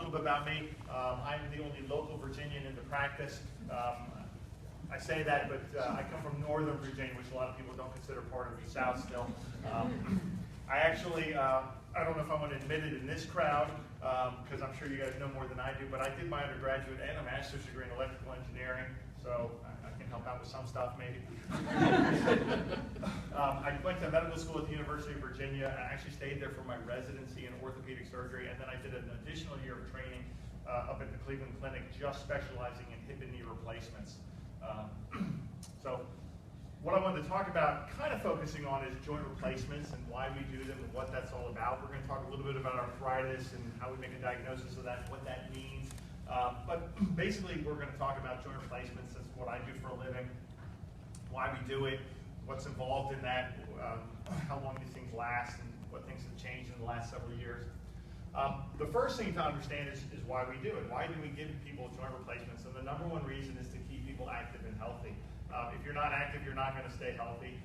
little bit about me. I'm the only local Virginian in the practice. I say that, but I come from Northern Virginia, which a lot of people don't consider part of the South still. I actually, I don't know if I'm going to admit it in this crowd, because I'm sure you guys know more than I do, but I did my undergraduate and a master's degree in electrical engineering, so I can help out with some stuff maybe. I went to medical school at the University of Virginia. I actually stayed there for my residency in orthopedic surgery, and then I did an additional year of training up at the Cleveland Clinic, just specializing in hip and knee replacements. So what I wanted to talk about, kind of focusing on, is joint replacements and why we do them and what that's all about. We're going to talk a little bit about arthritis and how we make a diagnosis of that, what that means. But basically, we're going to talk about joint replacements. That's what I do for a living, why we do it, what's involved in that, how long these things last, and what things have changed in the last several years. The first thing to understand is why we do it. Why do we give people joint replacements? And the number one reason is to keep people active and healthy. If you're not active, you're not going to stay healthy.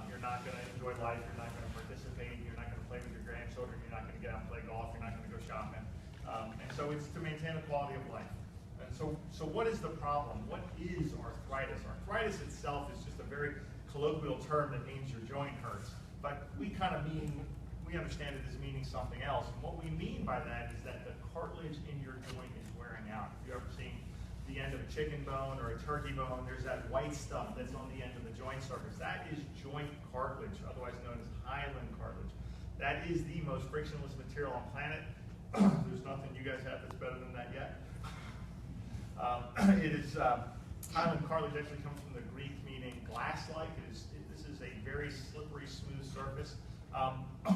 You're not going to enjoy life. You're not going to participate. You're not going to play with your grandchildren. You're not going to get out and play golf. You're not going to go shopping. And so it's to maintain the quality of life. And so what is the problem? What is arthritis? Arthritis itself is just a very colloquial term that means your joint hurts. But we understand it as meaning something else. And what we mean by that is that the cartilage in your joint is wearing out. If you ever seen the end of a chicken bone or a turkey bone, there's that white stuff that's on the end of the joint surface. That is joint cartilage, otherwise known as hyaline cartilage. That is the most frictionless material on planet. There's nothing you guys have that's better than that yet. Hyaline cartilage actually comes from the Greek meaning glass-like. This is a very slippery, smooth surface.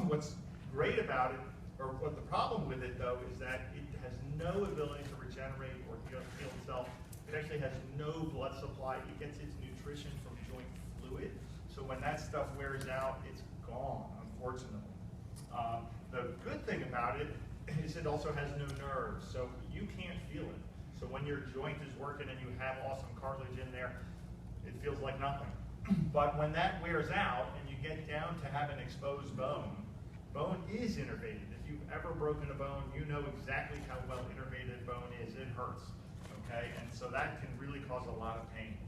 What's great about it, or what the problem with it though, is that it has no ability to regenerate or heal itself. It actually has no blood supply. It gets its nutrition from joint fluid. So when that stuff wears out, it's gone, unfortunately. The good thing about it is it also has no nerves, so you can't feel it. So when your joint is working and you have awesome cartilage in there, it feels like nothing. But when that wears out and you get down to have an exposed bone, bone is innervated. If you've ever broken a bone, you know exactly how well innervated bone is. It hurts, okay? And so that can really cause a lot of pain.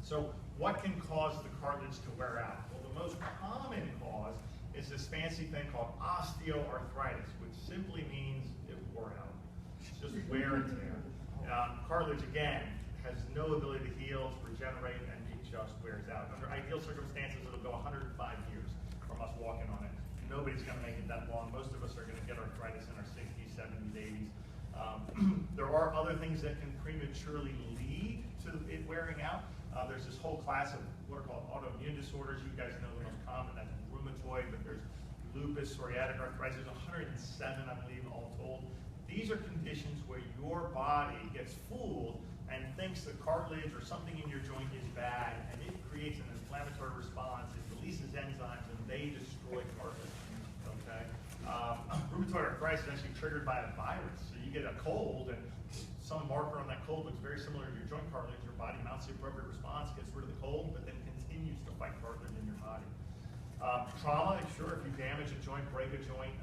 So what can cause the cartilage to wear out? Well, the most common cause is this fancy thing called osteoarthritis, which simply means it wore out. It's just wear and tear. Cartilage, again, has no ability to heal, to regenerate, and it just wears out. Under ideal circumstances, it'll go 105 years from us walking on it. Nobody's going to make it that long. Most of us are going to get arthritis in our 60s, 70s, 80s. There are other things that can prematurely lead to it wearing out. There's this whole class of what are called autoimmune disorders. You guys know the most common, that's rheumatoid, but there's lupus, psoriatic arthritis. There's 107, I believe, all told. These are conditions where your body gets fooled and thinks the cartilage or something in your joint is bad, and it creates an inflammatory response. It releases enzymes, and they destroy cartilage. Okay. Rheumatoid arthritis is actually triggered by a virus. So you get a cold, and some marker on that cold looks very similar to your joint cartilage. Your body mounts the appropriate response, gets rid of the cold, but then continues to fight cartilage in your body. Trauma, sure, if you damage a joint, break a joint,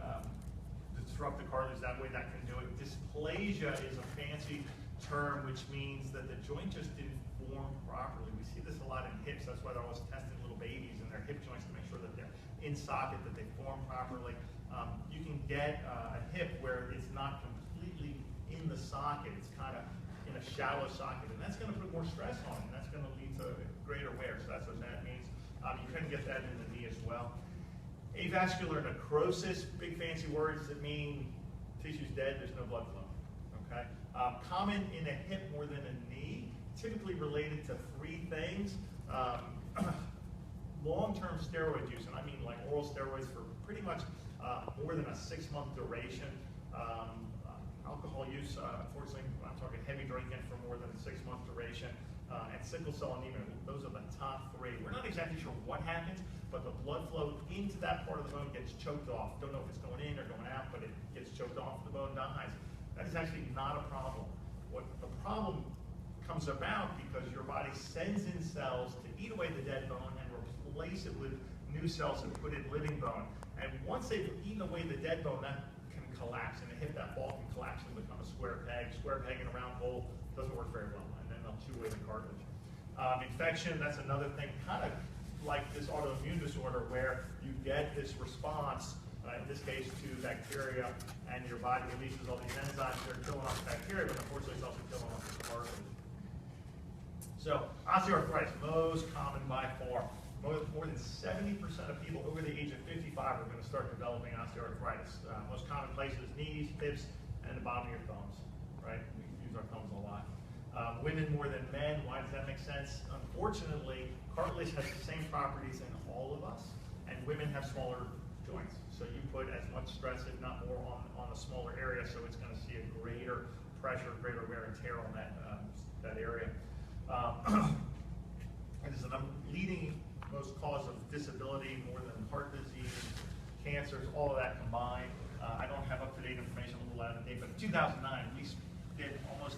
disrupt the cartilage that way, that can do it. Dysplasia is a fancy term which means that the joint just didn't form properly. We see this a lot in hips. That's why they're always testing little babies in their hip joints to make sure that they're in socket, that they form properly. You can get a hip where it's not completely in the socket. It's kind of in a shallow socket, and that's going to put more stress on it, and that's going to lead to greater wear. So that's what that means. You can get that in the knee as well. Avascular necrosis, big fancy words that mean tissue's dead, there's no blood flow. Okay? Common in a hip more than a knee, typically related to three things. Long-term steroid use, and I mean like oral steroids for pretty much more than a 6-month duration. Alcohol use, unfortunately, I'm talking heavy drinking for more than a 6-month duration. And sickle cell anemia, those are the top three. We're not exactly sure what happens, but the blood flow into that part of the bone gets choked off. Don't know if it's going in or going out, but it gets choked off, the bone dies. That is actually not a problem. What the problem comes about because your body sends in cells to eat away the dead bone and replace it with new cells and put in living bone. And once they've eaten away the dead bone, that can collapse. In the hip, that ball can collapse and become square peg. Square peg in a round hole doesn't work very well, and then they'll chew away the cartilage. Infection, that's another thing, kind of like this autoimmune disorder where you get this response, in this case to bacteria, and your body releases all these enzymes that are killing off the bacteria, but unfortunately it's also killing off the cartilage. So osteoarthritis, most common by far. More than 70% of people over the age of 55 are going to start developing osteoarthritis. Most common places, knees, hips, and the bottom of your thumbs, right? We use our thumbs a lot. Women more than men, why does that make sense? Unfortunately, cartilage has the same properties in all of us, and women have smaller joints. So you put as much stress, if not more, on a smaller area, so it's going to see a greater pressure, greater wear and tear on that area. It is the leading most cause of disability, more than heart disease, cancers, all of that combined. I don't have up-to-date information, a little out of date, but in 2009, we did almost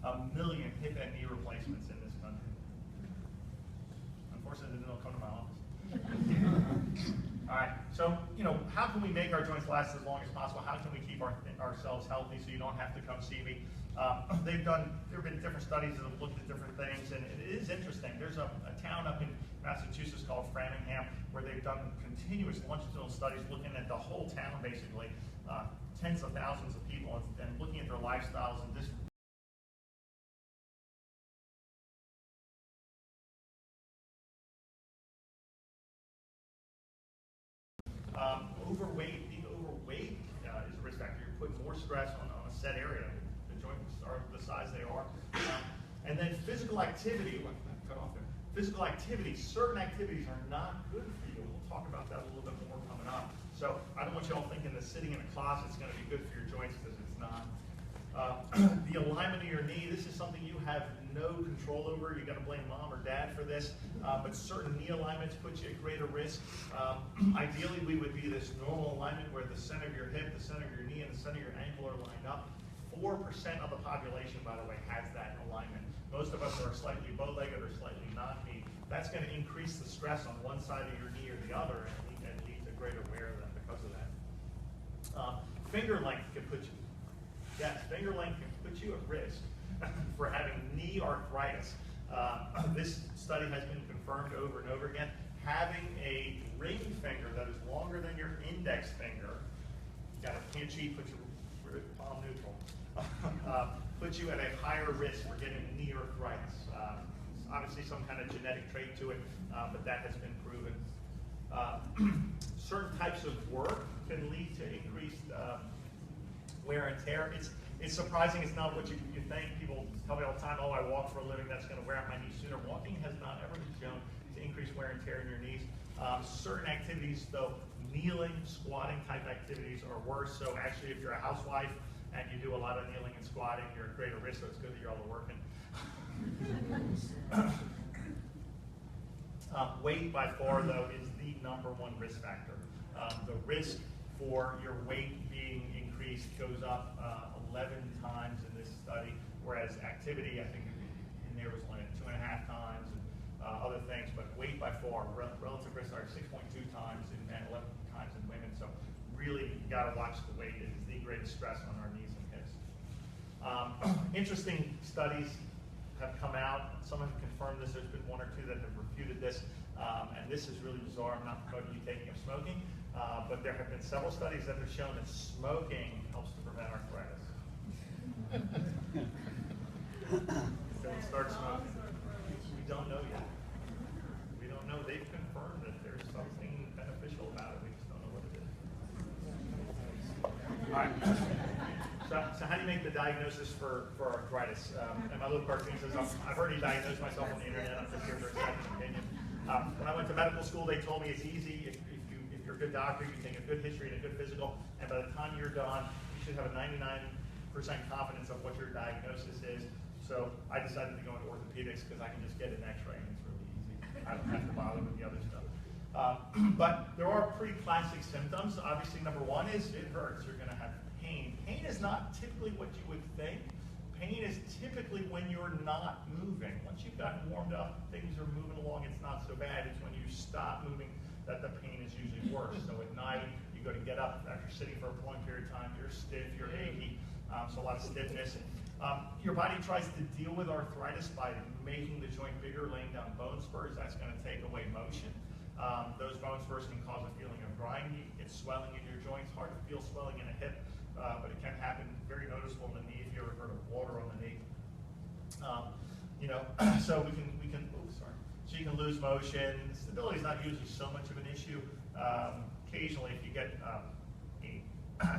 1 million hip and knee replacements in this country. Unfortunately, they don't come to my office. All right, so how can we make our joints last as long as possible? How can we keep ourselves healthy so you don't have to come see me? There have been different studies that have looked at different things, and it is interesting. There's a town up in Massachusetts called Framingham where they've done continuous longitudinal studies looking at the whole town, basically, tens of thousands of people, and looking at their lifestyles and this. Being overweight is a risk factor. You're putting more stress on a set area. The joints are the size they are. And then physical activity, cut off there. Physical activity, certain activities are not good for you. We'll talk about that a little bit more coming up. So I don't want you all thinking that sitting in a closet is going to be good for your joints, because it's not. The alignment of your knee, this is something you have no control over. You got to blame mom or dad for this, but certain knee alignments put you at greater risk. Ideally, we would be this normal alignment where the center of your hip, the center of your knee, and the center of your ankle are lined up. 4% of the population, by the way, has that alignment. Most of us are slightly bow-legged or slightly not-knee. That's going to increase the stress on one side of your knee or the other, and lead to greater wear because of that. Finger length can put you. Yes, finger length can put you at risk for having knee arthritis. This study has been confirmed over and over again. Having a ring finger that is longer than your index finger, can't cheat, put your palm neutral, puts you at a higher risk for getting knee arthritis. Obviously some kind of genetic trait to it, but that has been proven. Certain types of work can lead to increased wear and tear. It's surprising. It's not what you think. People tell me all the time, oh, I walk for a living, that's going to wear out my knees sooner. Walking has not ever been shown to increase wear and tear in your knees. Certain activities, though, kneeling, squatting type activities are worse. So actually, if you're a housewife and you do a lot of kneeling and squatting, you're at greater risk, so it's good that you're all working. Weight, by far, though, is the #1 risk factor. The risk for your weight being increased goes up 11 times in this study, whereas activity, I think in there was only 2.5 times, and other things, but weight by far, relative risk are 6.2 times in men, 11 times in women, so really you got to watch the weight. It is the greatest stress on our knees and hips. Interesting studies have come out. Some have confirmed this. There's been 1 or 2 that have refuted this, and this is really bizarre. I'm not promoting you taking up smoking, but there have been several studies that have shown that smoking helps to prevent arthritis. Don't start smoking. We don't know yet. We don't know. They've confirmed that there's something beneficial about it. We just don't know what it is. All right. So how do you make the diagnosis for arthritis? And my little cartoon says, I've already diagnosed myself on the internet. I'm just here for a second opinion. When I went to medical school, they told me it's easy. If you're a good doctor, you take a good history and a good physical, and by the time you're done, you should have a 99% confidence of what your diagnosis is. So I decided to go into orthopedics because I can just get an x-ray and it's really easy. I don't have to bother with the other stuff. But there are pretty classic symptoms. Obviously, #1 is it hurts. You're going to have pain. Pain is not typically what you would think. Pain is typically when you're not moving. Once you've gotten warmed up, things are moving along, it's not so bad. It's when you stop moving that the pain is usually worse. So at night, you go to get up after sitting for a prolonged period of time, you're stiff, you're achy. so a lot of stiffness. Your body tries to deal with arthritis by making the joint bigger, laying down bone spurs. That's going to take away motion. Those bone spurs can cause a feeling of grinding, get swelling in your joints. Hard to feel swelling in a hip, but it can happen very noticeable in the knee if you ever heard of water on the knee. So so you can lose motion. Stability is not usually so much of an issue. Occasionally, if you get a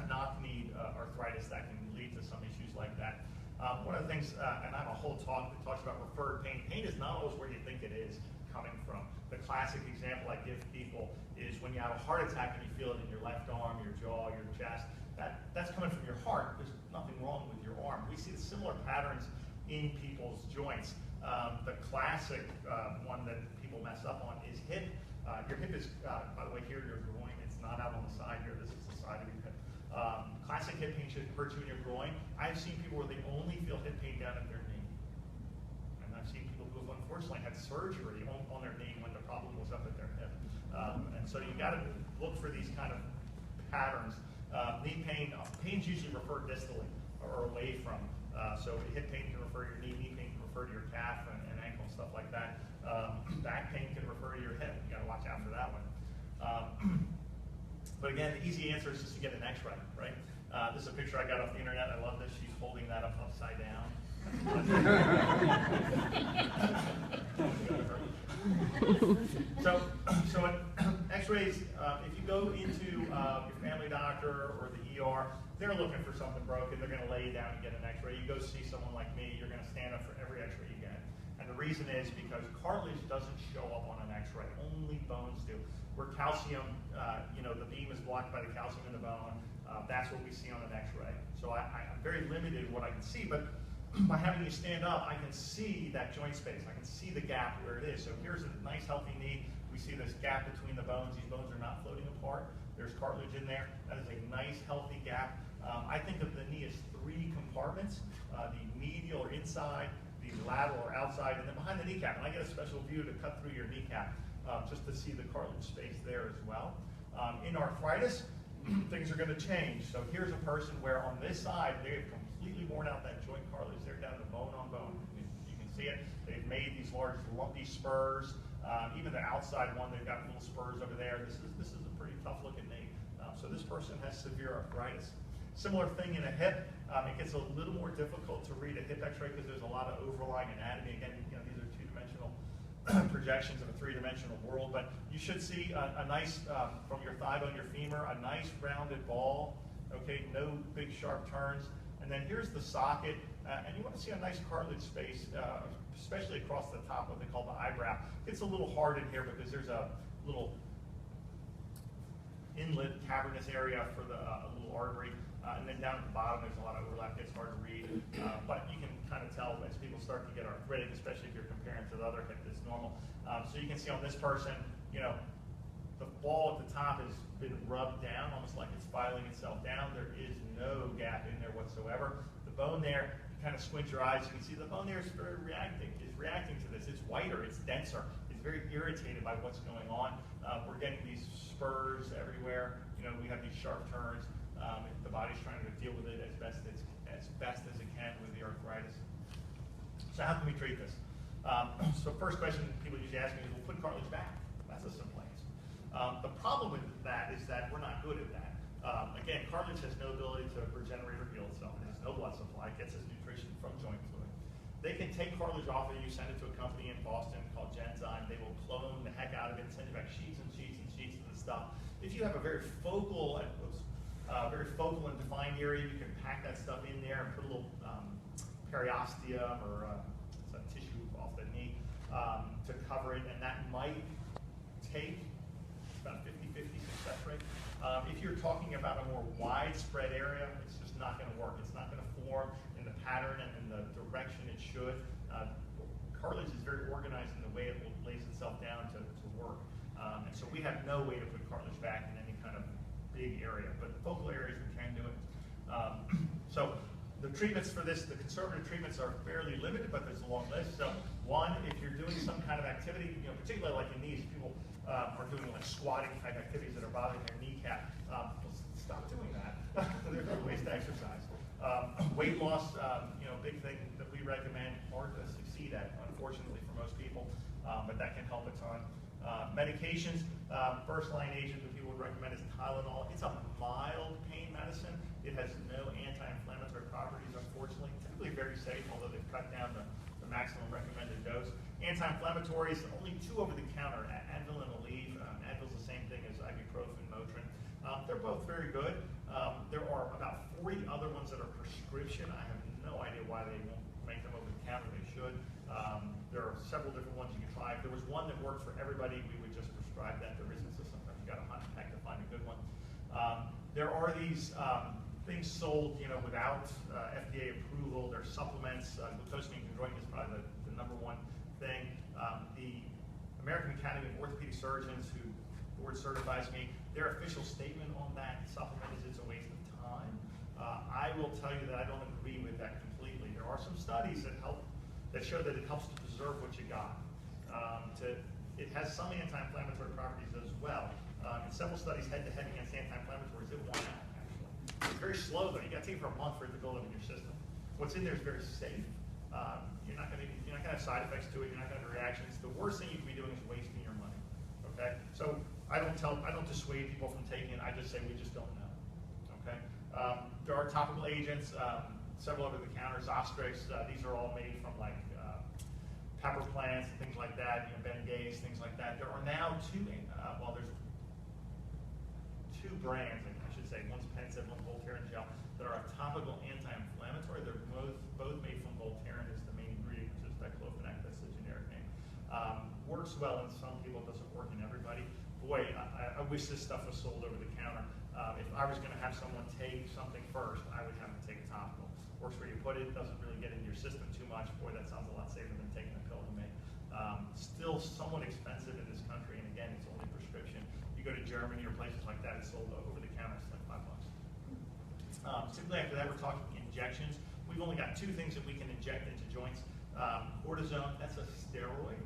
knock-knee arthritis, that can lead to some issues like that. One of the things, and I have a whole talk that talks about referred pain. Pain is not always where you think it is coming from. The classic example I give people is when you have a heart attack and you feel it in your left arm, your jaw, your chest. That's coming from your heart. There's nothing wrong with your arm. We see similar patterns in people's joints. The classic one that people mess up on is hip. Your hip is, by the way, here your groin. It's not out on the side here. This is the side of your hip. Classic hip pain should hurt you in your groin. I've seen people where they only feel hip pain down at their knee. And I've seen people who have unfortunately had surgery on their knee when the problem was up at their hip. And so you got to look for these kind of patterns. Knee pain, pain's usually referred distally or away from. So hip pain can refer to your knee pain can refer to your calf and ankle and stuff like that. Back pain can refer to your hip. You got to watch out for that one. But again, the easy answer is just to get an X-ray, right? This is a picture I got off the internet. I love this. She's holding that up upside down. So X-rays, if you go into your family doctor or the ER, they're looking for something broken. They're going to lay you down and get an X-ray. You go see someone like me, you're going to stand up for every X-ray you get. And the reason is because cartilage doesn't show up on an X-ray. Only bones do. Where calcium, the beam is blocked by the calcium in the bone. That's what we see on an X-ray. So I'm very limited in what I can see, but by having you stand up, I can see that joint space. I can see the gap where it is. So here's a nice healthy knee. We see this gap between the bones. These bones are not floating apart. There's cartilage in there. That is a nice healthy gap. I think of the knee as three compartments, the medial or inside, the lateral or outside, and then behind the kneecap. And I get a special view to cut through your kneecap just to see the cartilage space there as well. In arthritis, things are going to change. So here's a person where on this side, they've completely worn out that joint cartilage. They're down to bone on bone. You can see it. They've made these large lumpy spurs. Even the outside one, they've got little spurs over there. This is a pretty tough looking knee. So this person has severe arthritis. Similar thing in a hip. It gets a little more difficult to read a hip X-ray because there's a lot of overlying anatomy. Again, these are two-dimensional projections of a three-dimensional world, but you should see a nice, from your thigh bone, your femur, a nice rounded ball, okay, no big sharp turns. And then here's the socket, and you want to see a nice cartilage space, especially across the top, what they call the eyebrow. It's a little hard in here because there's a little inlet, cavernous area for the little artery. And then down at the bottom, there's a lot of overlap. It's hard to read, but you can kind of tell as people start to get arthritic, especially if you're comparing to the other hip that's normal. So you can see on this person, the ball at the top has been rubbed down, almost like it's filing itself down. There is no gap in there whatsoever. The bone there, you kind of squint your eyes, you can see the bone there is reacting to this. It's whiter, it's denser, it's very irritated by what's going on. We're getting these spurs everywhere. We have these sharp turns. The body's trying to deal with it as best as it can with the arthritis. So how can we treat this? So first question people usually ask me is, well, put cartilage back. That's a simple answer. The problem with that is that we're not good at that. Again, cartilage has no ability to regenerate or heal itself. It has no blood supply. It gets its nutrition from joint fluid. They can take cartilage off of you, send it to a company in Boston called Genzyme. They will clone the heck out of it, send you back sheets and sheets and sheets of the stuff. If you have a very focal and defined area, you can pack that stuff in there and put a little periosteum or some tissue off the knee to cover it, and that might take about 50-50 success rate. If you're talking about a more widespread area, it's just not going to work. It's not going to form in the pattern and in the direction it should. Cartilage is very organized in the way it lays itself down to work. And so we have no way to put cartilage back in any kind of big area, but focal areas we can do it. So the treatments for this, the conservative treatments are fairly limited, but there's a long list. So one, if you're doing some kind of activity, particularly like in knees, people are doing like squatting type activities that are bothering their kneecap. Well, stop doing that. They're a waste of exercise. Weight loss, big thing that we recommend, hard to succeed at, unfortunately for most people, but that can help a ton. Medications, first line agent that people would recommend is Tylenol. It's a mild pain medicine. It has no anti-inflammatory properties, unfortunately. Typically very safe, although they've cut down the maximum recommended dose. Anti-inflammatories, only 2 over the counter, Advil and Aleve. Advil's the same thing as ibuprofen, Motrin. They're both very good. There are about 40 other ones that are prescription. I have no idea why they won't make them over the counter. They should. There are several different ones you can try. If there was one that worked for everybody, we would just prescribe that. There isn't, so sometimes you got to hunt and peck to find a good one. There are these things sold, without FDA approval. They're supplements. Glucosamine chondroitin is probably the number one thing. The American Academy of Orthopedic Surgeons, who board certifies me, their official statement on that supplement is it's a waste of time. I will tell you that I don't agree with that completely. There are some studies that show that it helps to preserve what you got. It has some anti-inflammatory properties as well. In several studies head-to-head against anti-inflammatories, it won out, actually. It's very slow, though. You got to take it for a month for it to build up in your system. What's in there is very safe. You're not going to have side effects to it. You're not going to have reactions. The worst thing you can be doing is wasting your money. Okay? So I don't dissuade people from taking it. I just say we just don't know. Okay? There are topical agents, several over the counter, Zostrix. These are all made from pepper plants and things like that. Bengays, things like that. There are now there's 2 brands, I should say. One's Pensib, one's Voltaren gel, that are a topical anti-inflammatory. They're both made from Voltaren as the main ingredient, which is diclofenac. That's the generic name. Works well in some people, doesn't work in everybody. Boy, I wish this stuff was sold over the counter. If I was going to have someone take something first, I would have them take a topical. Works where you put it, doesn't really get into your system too much. Boy, that sounds a lot safer than taking a pill to me. Still somewhat expensive in this country, and again, it's only prescription. You go to Germany or places like that, it's sold over the counter, it's like $5. Typically after that, we're talking injections. We've only got 2 things that we can inject into joints. Cortisone, that's a steroid.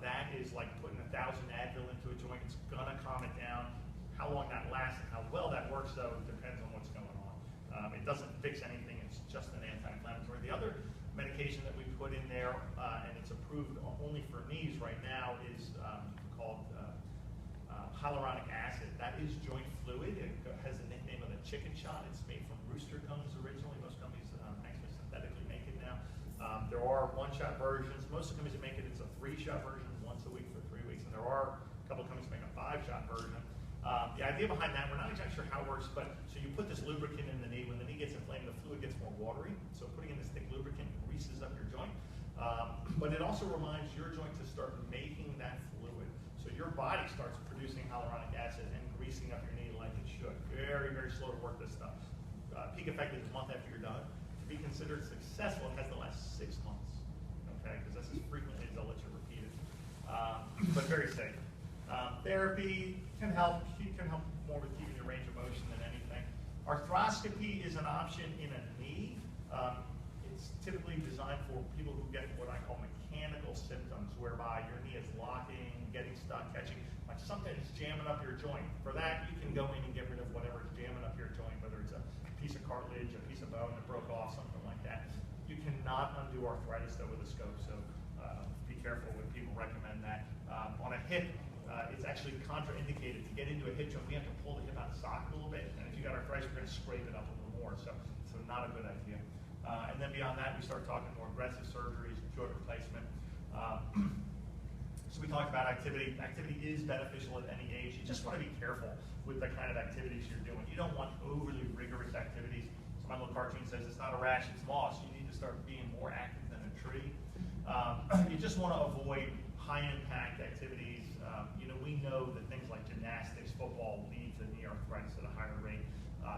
That is like putting 1,000 Advil into a joint. It's gonna calm it down. How long that lasts and how well that works, though, depends on what's going on. It doesn't fix anything. It's just an anti-inflammatory. The other medication that we put in there, and it's approved only for knees right now, is called hyaluronic acid. That is joint fluid. It has the nickname of the chicken shot. It's made from rooster cones originally. Most companies actually synthetically make it now. There are 1-shot versions. Most of the companies that make it, it's a 3-shot version, once a week for 3 weeks. And there are a couple of companies that make a 5-shot version. The idea behind that, we're not exactly sure how it works, but so you put this lubricant in the knee. When the knee gets inflamed, the fluid gets more watery. So putting in this thick lubricant greases up your joint. But it also reminds your joint to start making that fluid. So your body starts producing hyaluronic acid and greasing up your knee like it should. Very, very slow to work this stuff. Peak effect is a month after you're done. To be considered successful, it has to last 6 months. Okay, because that's as frequently as they'll let you repeat it. But very safe. Therapy can help more with keeping your range of motion than anything. Arthroscopy is an option in a knee. It's typically designed for people who get what I call mechanical symptoms, whereby your knee is locking, getting stuck, catching, like something is jamming up your joint. For that, you can go in and get rid of whatever is jamming up your joint, whether it's a piece of cartilage, a piece of bone that broke off, something like that. You cannot undo arthritis, though, with a scope, so be careful when people recommend that. On a hip, it's actually contraindicated to get into a hip joint. We have to pull the hip out of the socket a little bit, and if you got arthritis, we're going to scrape it up a little more, so not a good idea. And then beyond that, we start talking more aggressive surgeries, joint replacement. So we talked about activity. Activity is beneficial at any age. You just want to be careful with the kind of activities you're doing. You don't want overly rigorous activities. So my little cartoon says it's not a rash, it's moss. You need to start being more active than a tree. You just want to avoid high-impact activities. We know that things like gymnastics, football lead to knee arthritis at a higher rate.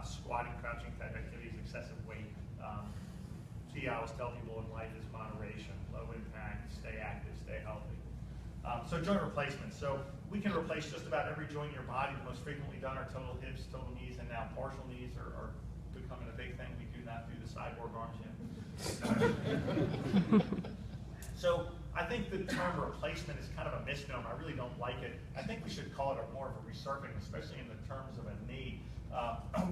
Squatting, crouching type activities, excessive weight. I always tell people in life is moderation, low impact, stay active, stay healthy. So joint replacement. So we can replace just about every joint in your body. The most frequently done are total hips, total knees, and now partial knees are becoming a big thing. We do not do the cyborg arms yet. So I think the term replacement is kind of a misnomer. I really don't like it. I think we should call it more of a resurfacing, especially in the terms of a knee.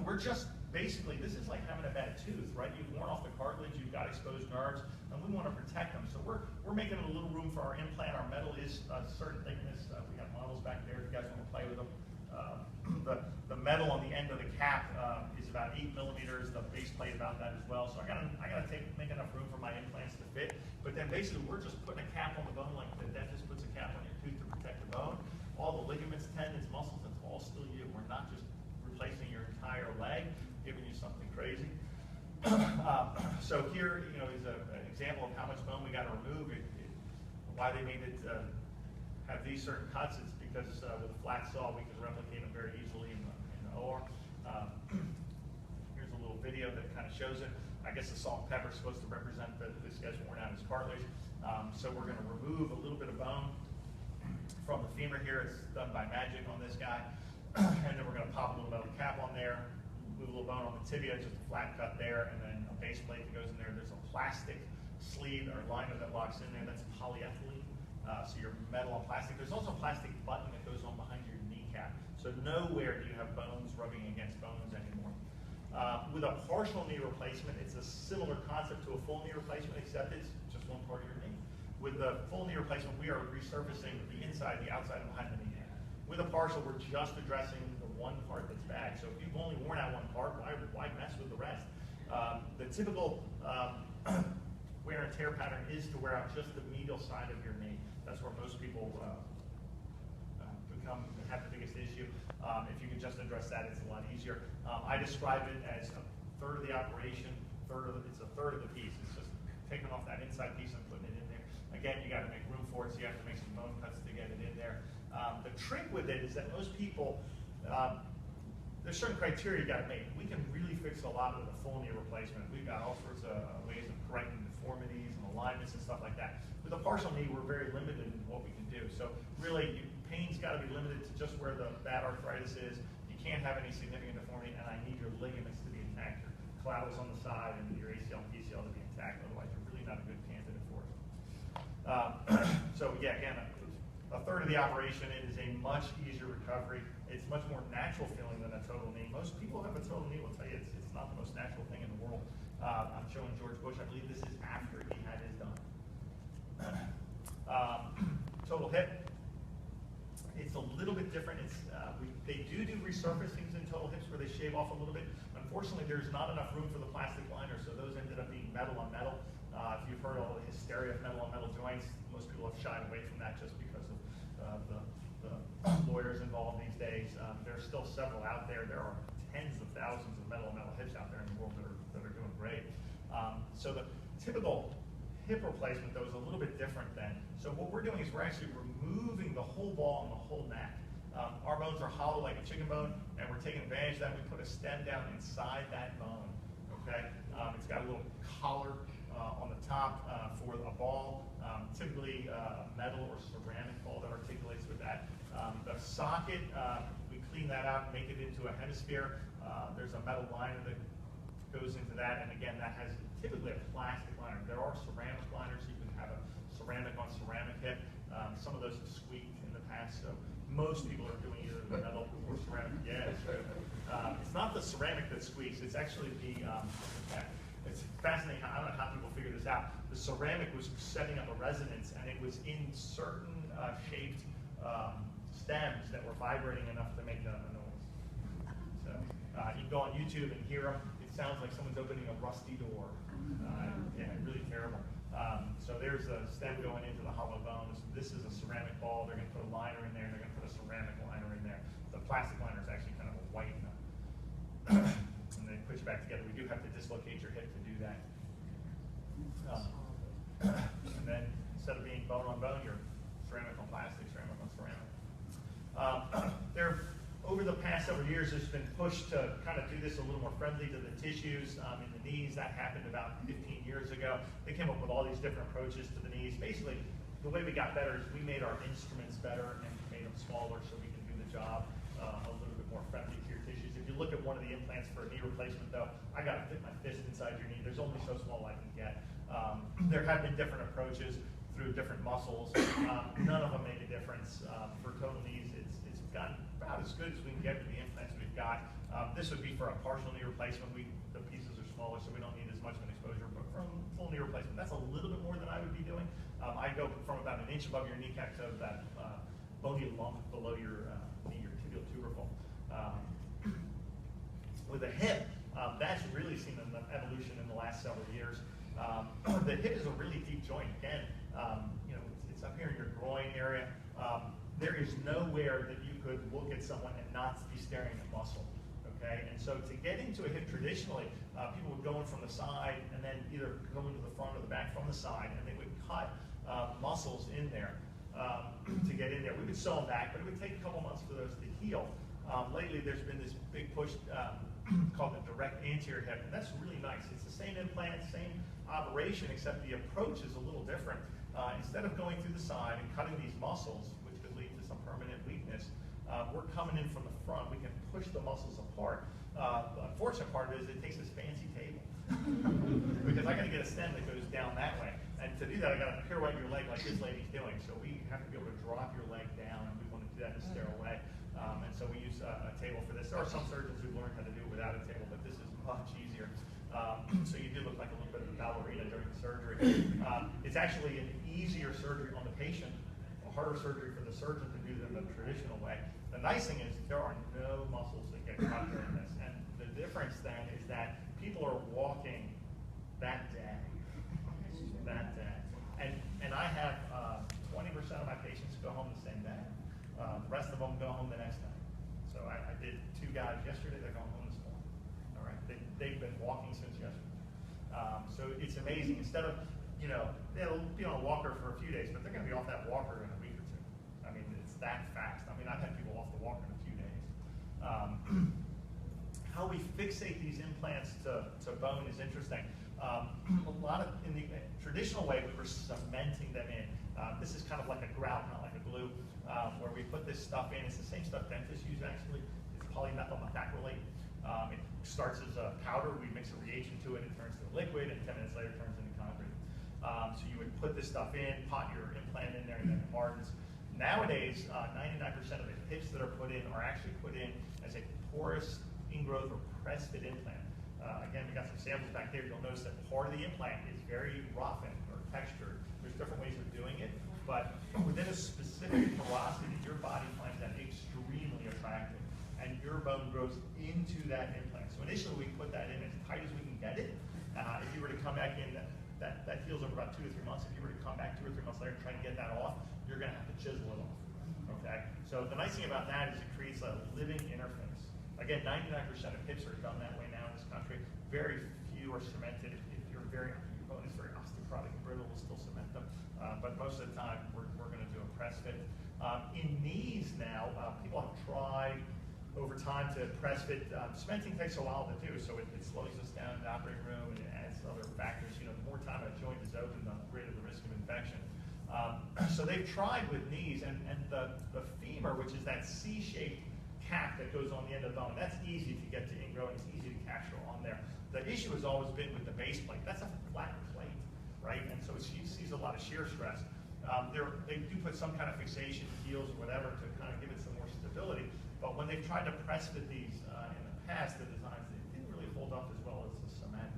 We're just basically, this is like having a bad tooth, right? You've worn off the cartilage, you've got exposed nerves, and we want to protect them. So we're making a little room for our implant. Our metal is a certain thickness. We have models back there if you guys want to play with them. The metal on the end of the cap is about 8 millimeters. The base plate about that as well. So I gotta make enough room for my implants to fit. But then basically we're just putting a cap on the bone like the dentist puts a cap on your tooth to protect the bone. All the ligaments, tendons, muscles, that's all still you. We're not just replacing your entire leg, giving you something crazy. So here, is an example of how much bone we got to remove. Why they made it have these certain cuts is because with a flat saw we can replicate them very easily in the OR. Here's a little video that kind of shows it. I guess the salt and pepper is supposed to represent that this guy's worn out his cartilage. So we're going to remove a little bit of bone from the femur here. It's done by magic on this guy. And then we're going to pop a little metal cap on there, move a little bone on the tibia, just a flat cut there, and then a base plate that goes in there. There's a plastic sleeve or liner that locks in there. That's polyethylene. So your metal on plastic. There's also a plastic button that goes on behind your kneecap. So nowhere do you have bones rubbing against bones anymore. With a partial knee replacement, it's a similar concept to a full knee replacement, except it's just one part of your knee. With the full knee replacement, we are resurfacing the inside, the outside, and behind the knee. With a partial, we're just addressing the one part that's bad. So if you've only worn out one part, why mess with the rest? The typical wear and tear pattern is to wear out just the medial side of your knee. That's where most people have the biggest issue. If you can just address that, it's a lot easier. I describe it as a third of the operation, it's a third of the piece. It's just taking off that inside piece and putting it in there. Again, you got to make room for it, so you have to make some bone cuts to get it in there. The trick with it is that most people, there's certain criteria you got to make. We can really fix a lot with a full knee replacement. We've got all sorts of ways of correcting deformities and alignments and stuff like that. With a partial knee, we're very limited in what we can do. So really, pain's got to be limited to just where the bad arthritis is. You can't have any significant deformity, and I need your ligaments to be intact. Your clavicle on the side and your ACL and PCL to be intact. Otherwise, you're really not a good candidate for it. So yeah, again, a third of the operation. It is a much easier recovery. It's much more natural feeling than a total knee. Most people who have a total knee will tell you it's not the most natural thing in the world. I'm showing George Bush. I believe this is after he had his done. Total hip. It's a little bit different. They do resurfacings in total hips where they shave off a little bit. Unfortunately, there's not enough room for the plastic liner, so those ended up being metal on metal. If you've heard all the hysteria of metal on metal joints, most people have shied away from that just because of the lawyers involved these days. There are still several out there. There are tens of thousands of metal on metal hips out there in the world that are doing great. So the typical hip replacement, though, is a little bit different then. So what we're doing is we're actually removing the whole ball and the whole neck. Our bones are hollow like a chicken bone, and we're taking advantage of that. We put a stem down inside that bone, okay? It's got a little collar on the top for a ball, typically a metal or ceramic ball that articulates with that. The socket, we clean that out and make it into a hemisphere. There's a metal liner that goes into that, and again, that has typically a plastic liner. There are ceramic liners. You can have a ceramic on ceramic hip. Some of those have squeaked in the past, so most people are doing either the metal or ceramic. Yeah, it's true. It's not the ceramic that squeaks. It's actually it's fascinating. I don't know how people figure this out. The ceramic was setting up a resonance, and it was in certain shaped stems that were vibrating enough to make a noise. So you can go on YouTube and hear them. It sounds like someone's opening a rusty door. Yeah, really terrible. So there's a stem going into the hollow bone. This is a ceramic ball. They're going to put a liner in there. They're going to put a ceramic liner in there. The plastic liner is actually kind of a white, and they put you back together. We do have to dislocate your hip to do that. And then instead of being bone on bone, you're ceramic on plastic, ceramic on ceramic. Over the past several years, there's been pushed to kind of do this a little more friendly to the tissues in the knees. That happened about 15 years ago. They came up with all these different approaches to the knees. Basically, the way we got better is we made our instruments better and made them smaller so we can do the job a little bit more friendly to your tissues. If you look at one of the implants for a knee replacement, though, I got to fit my fist inside your knee. There's only so small I can get. There have been different approaches through different muscles. None of them make a difference. For total knees, it's gotten about as good as we can get with the implants we've got. This would be for a partial knee replacement. The pieces are smaller, so we don't need as much of an exposure. But from full knee replacement, that's a little bit more than I would be doing. I go from about an inch above your kneecap to that bony lump below your knee, your tibial tubercle. With a hip, that's really seen an evolution in the last several years. The hip is a really deep joint. Again, it's up here in your groin area. There is nowhere that you could look at someone and not be staring at muscle. Okay, and so to get into a hip traditionally, people would go in from the side and then either go into the front or the back from the side, and they would cut muscles in there to get in there. We would sew them back, but it would take a couple months for those to heal. Lately, there's been this big push called the direct anterior hip, and that's really nice. It's the same implant, same operation, except the approach is a little different. Instead of going through the side and cutting these muscles, which could lead to some permanent weakness, we're coming in from the front. We can push the muscles apart. The unfortunate part of it is it takes this fancy table because I got to get a stem that goes down that way, and to do that, I got to pirouette your leg like this lady's doing. So we have to be able to drop your leg down, and we want to do that in a sterile way. And so we use a table for this. There are some surgeons who've learned how to do it without a table, but this is much easier. So you do look like a little bit of a ballerina during the surgery. It's actually an easier surgery on the patient, a harder surgery for the surgeon to do than the traditional way. The nice thing is there are no muscles that get cut during this. And the difference then is that people are walking that day. And I have 20% of my patients go home the same day. The rest of them go home the next day. So I did 2 guys yesterday, they're going home this morning. All right, they've been walking since yesterday. So it's amazing. Instead of, they'll be on a walker for a few days, but they're going to be off that walker in a week or 2. I mean, it's that fast. I mean, I've had people off the walker in a few days. How we fixate these implants to bone is interesting. A lot of, in the traditional way, we were cementing them in. This is kind of like a grout, not like a glue, where we put this stuff in. It's the same stuff dentists use, actually. It's polymethyl methacrylate. It starts as a powder. We mix a reagent to it. It turns to a liquid, and 10 minutes later it turns into concrete. So you would put this stuff in, pot your implant in there, and then it hardens. Nowadays, 99% of the hips that are put in are actually put in as a porous ingrowth or press-fit implant. Again, we got some samples back there. You'll notice that part of the implant is very roughened or textured. There's different ways of doing it, but within a specific porosity, your body finds that extremely attractive, and your bone grows into that implant. So initially, we put that in as tight as we can get it. If you were to come back in, that heals over about 2 to 3 months. If you were to come back 2 or 3 months later and try to get that off, you're going to have to chisel it off. Okay. So the nice thing about that is it creates a living interface. Again, 99% of hips are done that way now in this country. Very few are cemented. If your bone is very osteoporotic and brittle, we'll still cement them. But most of the time, we're going to do a press fit. In knees now, people have tried over time to press fit. Cementing takes a while to do, so it slows us down in the operating room and it adds other factors. The more time a joint is open, the greater the risk of infection. So they've tried with knees, and the femur, which is that C-shaped cap that goes on the end of the bone, that's easy to get to ingrow, and it's easy to capture on there. The issue has always been with the base plate. That's a flat plate, right? And so it sees a lot of shear stress. They do put some kind of fixation, heels or whatever, to kind of give it some more stability. But when they've tried to press fit these in the past, the designs, they didn't really hold up as well as the cement.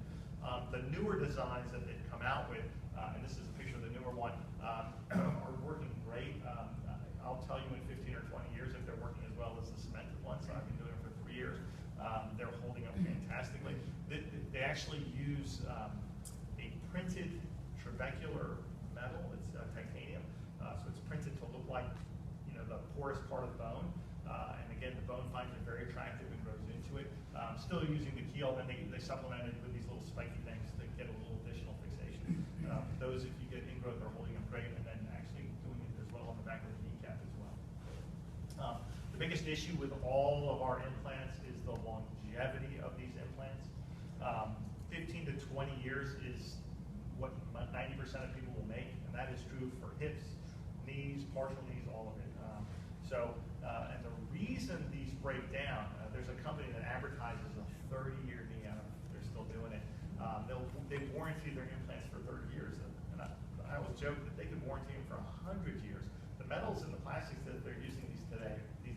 The newer designs that they've come out with, and this is a picture of the newer one, are working great. I'll tell you in 15 or 20 years if they're working as well as the cemented ones. I've been doing it for 3 years. They're holding up fantastically. They actually use a printed trabecular metal. It's titanium, so it's printed to look like the porous part of the bone. And again, the bone finds it very attractive and grows into it. Still using the keel, and they supplement it with these little spiky things to get a little additional fixation. Those, if you get ingrowth, are holding up great, and then actually doing it as well on the back of the kneecap as well. The biggest issue with all of our implants is the longevity of these implants. 15 to 20 years is what 90% of people will make, and that is true for hips, knees, partial knees, all of it. And the reason these break down, there's a company that advertises a 30-year knee. I don't know if they're still doing it. They warranty their implants for 30 years, and I always joke that they could warranty them for 100 years. The metals and the plastics that they're using these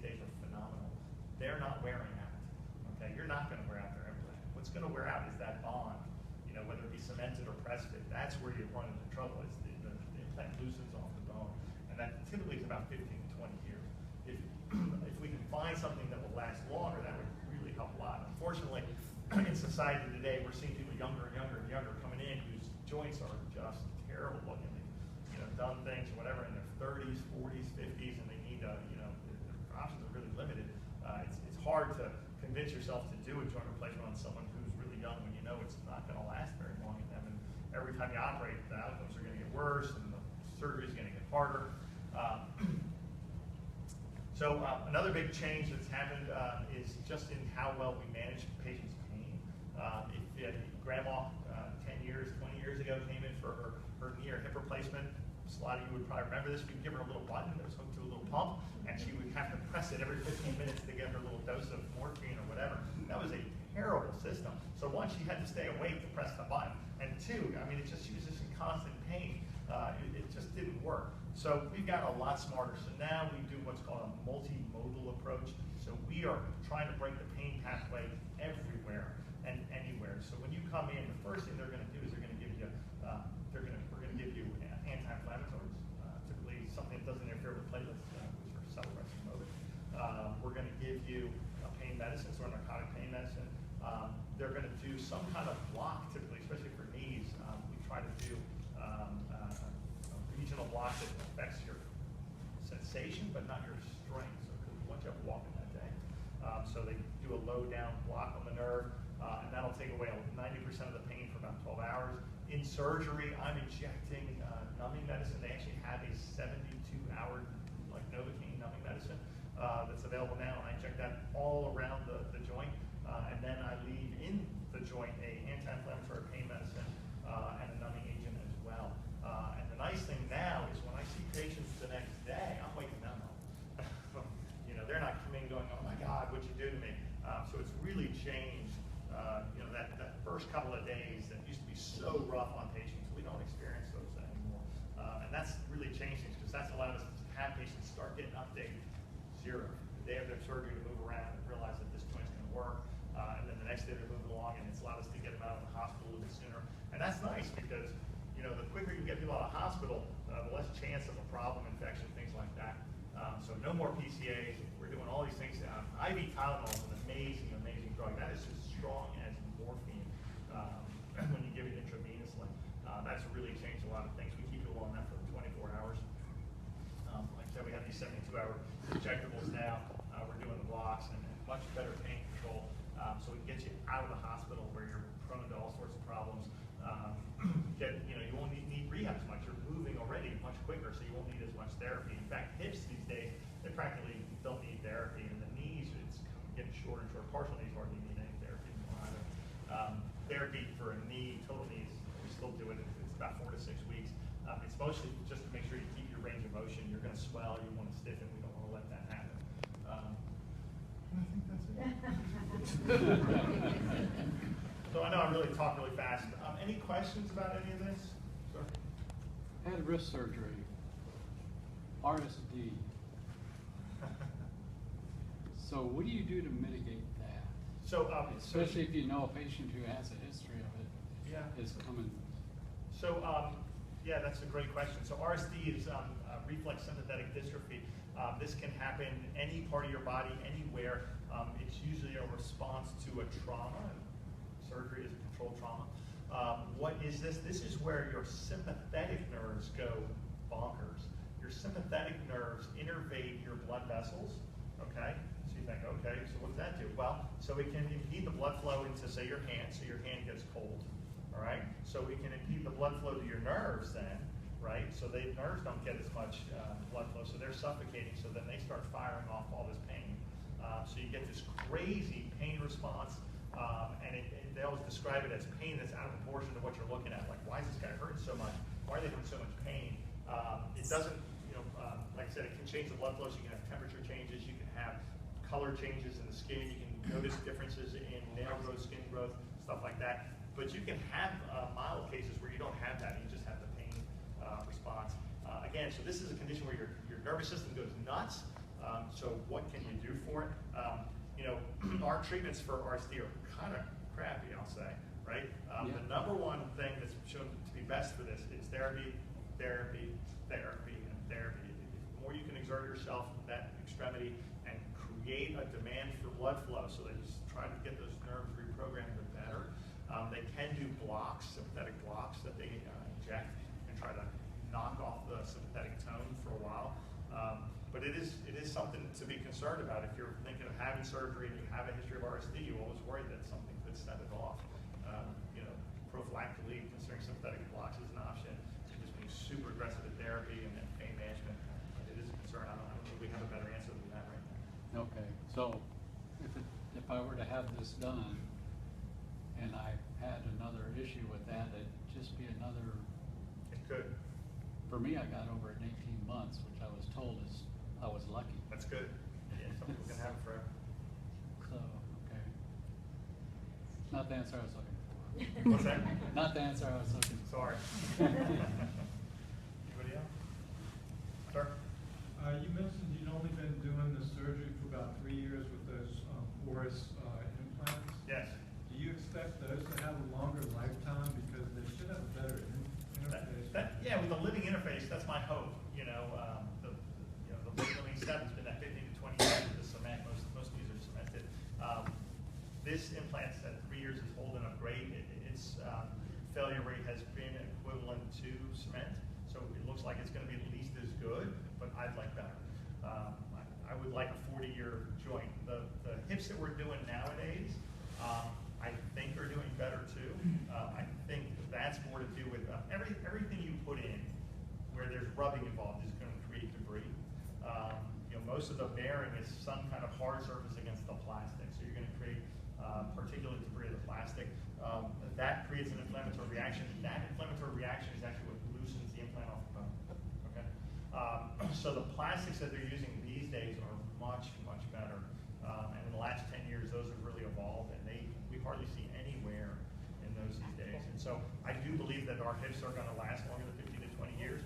days are phenomenal. They're not wearing out. Okay, not going to wear out their implant. What's going to wear out is that bond, whether it be cemented or press fit. That's where you run into trouble. Is the implant loosens off the bone, and that typically is about 15 to 20 years. If we can find something that will last longer, that would really help a lot. Unfortunately, in society today, we're seeing people younger and younger and younger coming in whose joints are just terrible looking. They've done things, whatever, in their 30s, 40s, 50s, and they need their options are really limited. It's hard to convince yourself to do a joint replacement on someone who's really young when you know it's not going to last very long in them. And every time you operate, the outcomes are going to get worse, and the surgery is going to get harder. So another big change that's happened is just in how well we manage patients' pain. If grandma 10 years, 20 years ago came in for her knee or hip replacement, a lot of you would probably remember this. We'd give her a little button that was hooked to a little pump, and she would have to press it every 15 minutes to get her little dose of morphine or whatever. That was a terrible system. So one, she had to stay awake to press the button, and two, she was just in constant pain. It just didn't work. So we've got a lot smarter. So now we do what's called a multimodal approach. So we are trying to break the pain pathway everywhere and anywhere. So when you come in, the first thing they're going to do is they're going to give you we're going to give you anti-inflammatories, typically something that doesn't interfere with platelets, which are cell arrest promoted. We're going to give you a pain medicine, so a narcotic pain medicine. They're going to do some kind of block, typically, especially for knees. We try to do a regional block that affects your sensation, but not your strength. So because we want you to walk in that day. So they do a low down block on the nerve, and that'll take away 90% of the pain for about 12 hours. In surgery, I'm injecting numbing medicine. They actually have a 72-hour Novocaine numbing medicine that's available now, and I inject that all around the joint, and then I leave in the joint a anti-inflammatory pain medicine and a numbing agent as well. And the nice thing now is when I see patients the next day, I'm waking them up. They're not coming going, oh my God, what'd you do to me? So it's really changed. That first couple of days that used to be so rough on patients, we don't experience those anymore. And that's really changed things because that's allowed us to have patients start getting updated zero. The day of their surgery to move around and realize that this joint's going to work. And then the next day they're moving along, and it's allowed us to get them out of the hospital a little bit sooner. And that's nice because the quicker you get people out of the hospital, the less chance of a problem, infection, things like that. So no more PCAs. We're doing all these things. IV Tylenol is an amazing, amazing drug. That is as strong as morphine when you give it intravenously. That's really changed a lot of things. We keep people on that for 24 hours. Like I said, we have these 72-hour injectables now. We're doing the blocks and much better pain control. So we can get you out of the hospital where you're prone to all sorts of problems. You won't need rehab as much. You're moving already much quicker, so you won't need as much therapy. In fact, hips these days, they practically don't need therapy, and the knees, it's getting shorter and shorter. Partial knees hardly need any therapy anymore either. Therapy for a knee, total knees, we still do it. It's about 4 to 6 weeks. It's mostly just to make sure you keep your range of motion. You're going to swell, you want to stiffen. We don't want to let that happen. I think that's it. So I know I really talk really fast. Any questions about any of this? Sir? Had wrist surgery, RSD. So what do you do to mitigate that? So, especially if you know a patient who has a history of it, is coming. So, yeah, that's a great question. So RSD is reflex sympathetic dystrophy. This can happen any part of your body, anywhere. It's usually a response to a trauma. Surgery is a controlled trauma. What is this? This is where your sympathetic nerves go bonkers. Your sympathetic nerves innervate your blood vessels, okay? So you think, okay, so what does that do? Well, so it can impede the blood flow into, say, your hand, so your hand gets cold, all right? So we can impede the blood flow to your nerves then, right? So the nerves don't get as much blood flow, so they're suffocating, so then they start firing off all this pain. So you get this crazy pain response, and they always describe it as pain that's out of proportion to what you're looking at. Like, why is this guy hurting so much? Why are they having so much pain? It doesn't, like I said, it can change the blood flow, so you can have temperature changes, you can have color changes in the skin, you can notice differences in nail growth, skin growth, stuff like that. But you can have mild cases where you don't have that, you just have the pain response. Again, so this is a condition where your nervous system goes nuts. So what can you do for it? our treatments for RSD are kind of crappy, I'll say, right? Yeah. The number one thing that's shown to be best for this is therapy, therapy, therapy, and therapy. The more you can exert yourself in that extremity and create a demand for blood flow so that you try to get those nerves reprogrammed, the better. They can do blocks, sympathetic blocks that they inject and try to knock off the sympathetic tone for a while. But it is something to be concerned about. If you're thinking of having surgery and you have a history of RSD, you always worry that something could set it off. Prophylactically, considering sympathetic blocks is an option, just being super aggressive at therapy and then pain management, it is a concern. I don't think we have a better answer than that right now. Okay, so if I were to have this done and I had another issue with that, it'd just be another. It could. For me, I got over it in 18 months, which I was told is I was lucky. That's good. Yeah, some people can have it forever. So, okay. Not the answer I was looking for. What's that? Not the answer I was looking for. Sorry. Anybody else? Sir? You mentioned you'd only been doing the surgery for about 3 years with those porous implants. Yes. Do you expect those to have a longer lifetime because they should have a better interface? Yeah, with the living interface, that's my hope. The living step has been that 15 to 20 years with the cement. Most of these are cemented. This implant at 3 years is holding up great. Its failure rate has been equivalent to cement, so it looks like it's going to be at least as good, but I'd like better. I would like a 40-year joint. The hips that we're doing nowadays, I think are doing better too. I think that's more to do with everything you put in where there's rubbing involved is going to create debris. Most of the bearing is some kind of hard surface against the plastic, so you're going to create particulate debris of the plastic. That creates an inflammatory reaction. That inflammatory reaction is actually what loosens the implant off the bone. Okay? So the plastics that they're using these days are much, much better. And in the last 10 years, those have really evolved, and we hardly see anywhere in those these days. And so I do believe that our hips are going to last longer than 15 to 20 years.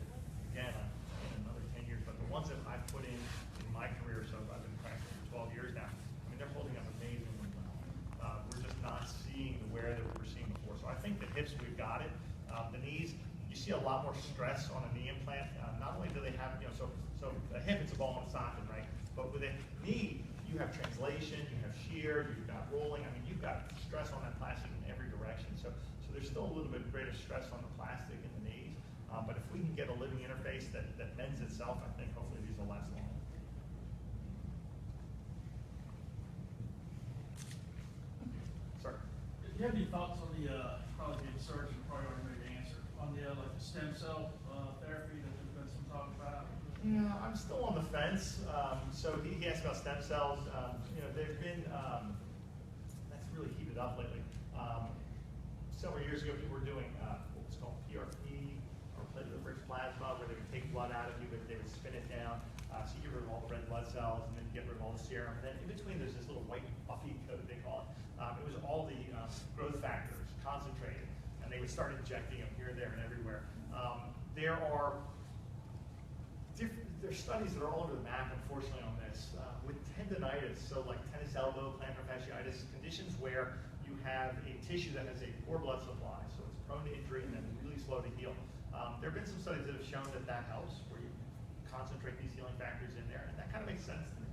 Again, in another 10 years. But the ones that I've put in my career, so I've been practicing for 12 years now, I mean, they're holding up amazingly well. We're just not seeing the wear that we were seeing before. So I think the hips, we've got it. The knees, you see a lot more stress on a knee implant. Not only do they have, so a hip, it's a ball and socket, right? But with a knee, you have translation, you have shear, you've got rolling. I mean, you've got stress on that plastic in every direction. So there's still a little bit greater stress on the plastic in the knees. But if we can get a living interface that mends itself, I think hopefully these will last long. Sir? Do you have any thoughts on the, probably the surgeon probably already knew the answer, on the like the stem cell therapy that there's been some talk about? Yeah, I'm still on the fence. So he asked about stem cells. They've been, that's really heated up lately. Several years ago, people were doing what's called PRP, or platelet-rich plasma, where they would take blood out of you, but they would spin it down. So you get rid of all the red blood cells, and then you get rid of all the serum. And then in between, there's this little white puffy coat, they call it. It was all the growth factors concentrated, and they would start injecting them here, there, and everywhere. There's studies that are all over the map, unfortunately, on this. With tendinitis, so like tennis elbow, plantar fasciitis, conditions where you have a tissue that has a poor blood supply, so it's prone to injury and then really slow to heal. There have been some studies that have shown that helps, where you concentrate these healing factors in there, and that kind of makes sense to me.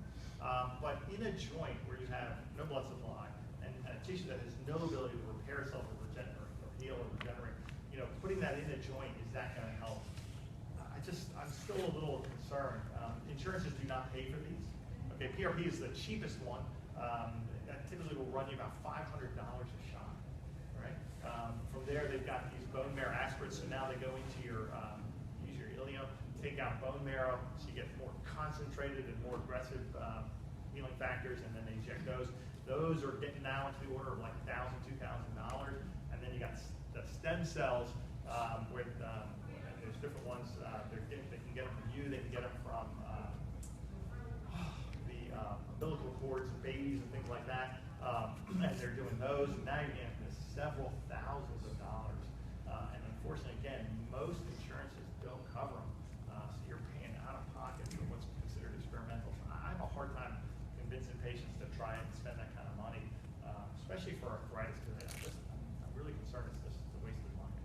But in a joint where you have no blood supply and a tissue that has no ability to repair itself or regenerate or heal or regenerate, putting that in a joint, is that going to help? I'm still a little concerned. Insurances do not pay for these. Okay, PRP is the cheapest one. That typically will run you about $500 a shot. Right? From there, they've got these bone marrow aspirates. So now they go into your use your ileum, take out bone marrow, so you get more concentrated and more aggressive healing factors, and then they inject those. Those are getting now into the order of like $1,000, $2,000, and then you got the stem cells with there's different ones. They can get them from you. They can get them from the umbilical cords of babies and things like that. And they're doing those. And now you're getting into several thousands of dollars. And unfortunately, again, most insurances don't cover them. So you're paying out of pocket for what's considered experimental. So I have a hard time convincing patients to try and spend that kind of money, especially for arthritis, because I'm really concerned it's just a waste of money.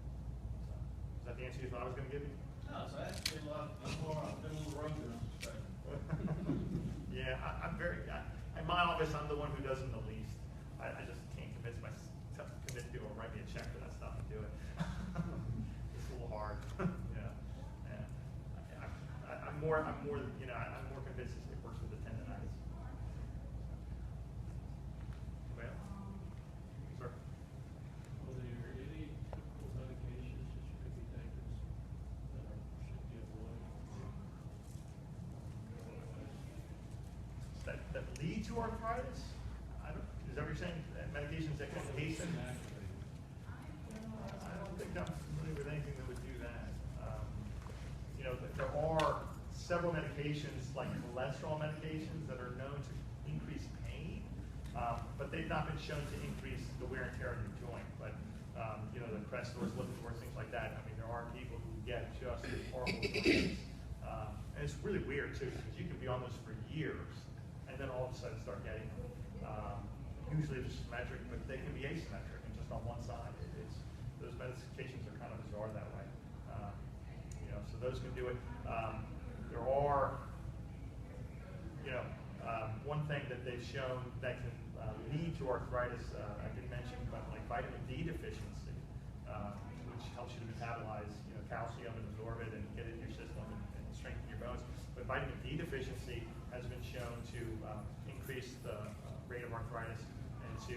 So, is that the answer you thought I was going to give you? No, so that's been a lot more, been a little rougher than I suspected. Yeah, I'm very, in my office, I'm the one who does them the least. I just can't convince people to write me a check for that stuff and do it. It's a little hard. I'm more, you know, I'm more convinced it works with the tendonitis. Well, sir. Are there any typical medications that you could be taking that should be avoided? That lead to arthritis? Is that what you're saying? Medications that can hasten? I don't think I'm familiar with anything that would do that. You know, there are several medications, like cholesterol medications, that are known to increase pain, but they've not been shown to increase the wear and tear on your joint. But you know, the Crestor's, Lipitor's, things like that. I mean, there are people who get just horrible joints, and it's really weird too, because you can be on those for years, and then all of a sudden start getting them. Usually they're symmetric, but they can be asymmetric and just on one side. Those medications are kind of bizarre that way. You know, so those can do it. There are, you know, one thing that they've shown that can lead to arthritis, I didn't mention, but like vitamin D deficiency, which helps you to metabolize, you know, calcium and absorb it and get it in your system and strengthen your bones. But vitamin D deficiency has been shown to increase the rate of arthritis and to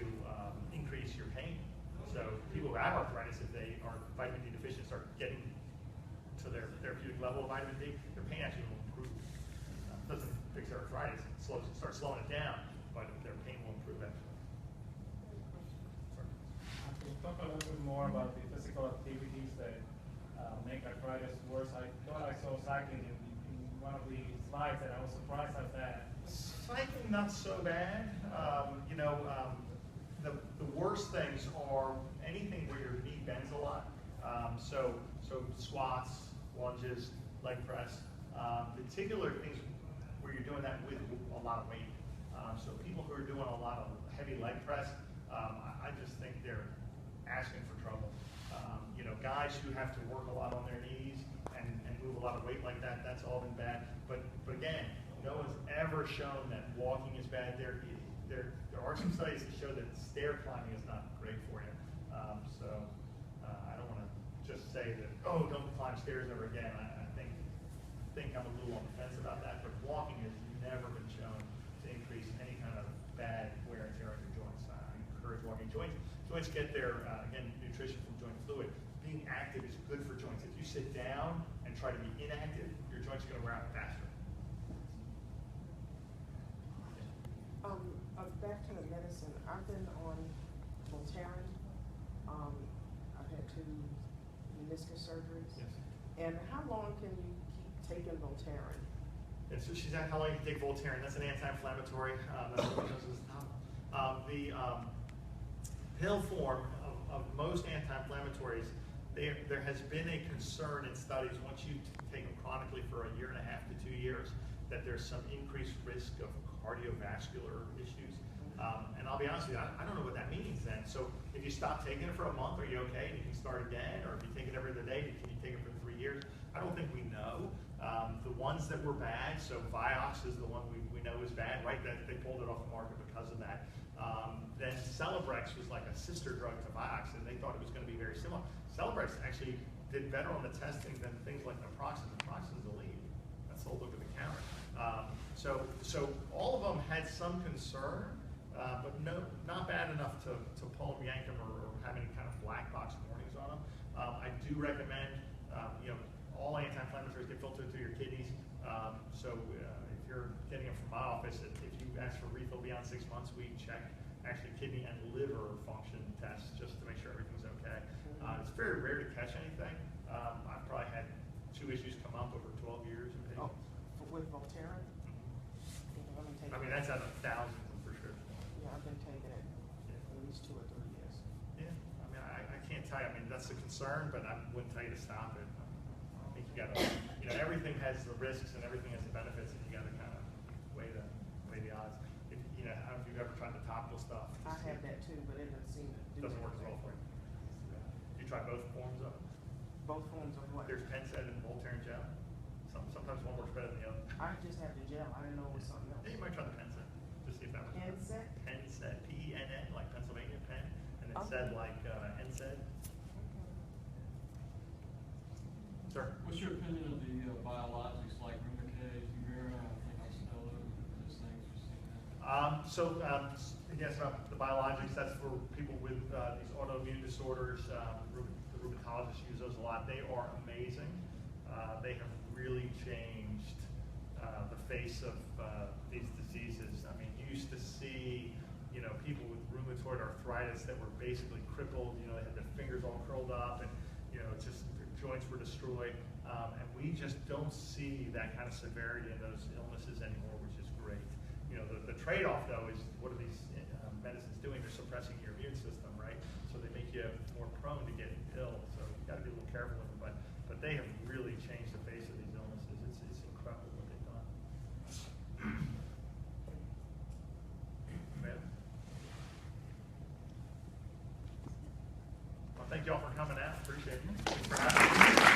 increase your pain. So people who have arthritis, if they are vitamin D deficient, start getting to their therapeutic level of vitamin D, their pain actually will improve. It doesn't fix their arthritis, it starts slowing it down, but their pain will improve actually. Can you talk a little bit more about the physical activities that make arthritis worse? I thought I saw cycling in one of the slides, and I was surprised at that. Cycling, not so bad. You know, the worst things are anything where your knee bends a lot. So squats, lunges, leg press, particular things where you're doing that with a lot of weight. So people who are doing a lot of heavy leg press, I just think they're asking for trouble. You know, guys who have to work a lot on their knees and move a lot of weight like that, that's all been bad. But again, no one's ever shown that walking is bad. There are some studies that show that stair climbing is not great for you. I don't want to just say that, oh, don't climb stairs ever again. I think I'm a little on the fence about that, but walking has never been shown to increase any kind of bad wear and tear on your joints. I encourage walking. Joints get their, again, nutrition from joint fluid. Being active is good for joints. If you sit down and try to be inactive, your joints are going to wear out faster. Back to the medicine. I've been on Voltaren. I've had 2 meniscus surgeries. Yes. And how long can you keep taking Voltaren? And so she's asked how long you can take Voltaren. That's an anti-inflammatory. That's what knows as the pill form of most anti-inflammatories, there has been a concern in studies once you take them chronically for 1.5 to 2 years that there's some increased risk of cardiovascular issues. And I'll be honest with you, I don't know what that means then. So if you stop taking it for a month, are you okay and you can start again? Or if you take it every other day, can you take it for 3 years? I don't think we know. The ones that were bad, so Vioxx is the one we know is bad, right? They pulled it off the market because of that. Then Celebrex was like a sister drug to Vioxx, and they thought it was going to be very similar. Celebrex actually did better on the testing than things like naproxen. Naproxen's the lead. That's sold over the counter. So all of them had some concern, but not bad enough to pull them, yank them, or have any kind of black box warnings on them. I do recommend, you know, all anti-inflammatories get filtered through your kidneys. If you're getting them from my office, if you ask for refill beyond 6 months, we check actually kidney and liver function tests just to make sure everything's okay. It's very rare to catch anything. I've probably had 2 issues come up over 12 years. Oh, with Voltaren? I mean, that's out of thousands of prescriptions. Yeah, I've been taking it at least 2 or 3 years. Yeah, I mean, I can't tell you. I mean, that's a concern, but I wouldn't tell you to stop it. I think you got to, you know, everything has the risks and everything has the benefits, and you got to kind of weigh the odds. If, you know, I don't know if you've you ever tried the topical stuff? I have that too, but it doesn't seem to do. Doesn't work as well for you. You try both forms of it? Both forms of what? There's Pennsaid and Voltaren gel. Sometimes one works better than the other. I just have the gel, I didn't know it was something else. Yeah, you might try the Pennsaid, just see if that works. Pennsaid? Pennsaid, P-E-N-N, like Pennsylvania, Penn, and then Okay. said like NSAID. Sir? What's your opinion of the biologics like Remicade, Humira, I think Ostello, those things you've seen that? Yes, the biologics, that's for people with these autoimmune disorders. The rheumatologists use those a lot. They are amazing. They have really changed the face of these diseases. I mean, you used to see, people with rheumatoid arthritis that were basically crippled. They had their fingers all curled up, and just their joints were destroyed. And we just don't see that kind of severity in those illnesses anymore, which is great. The trade-off though is what are these medicines doing? They're suppressing your immune system, right? So they make you more prone to getting ill. So you got to be a little careful with them. But they have really changed the face of these illnesses. It's incredible what they've done. Ma'am? Well, thank y'all for coming out. Appreciate it. Thanks for having me.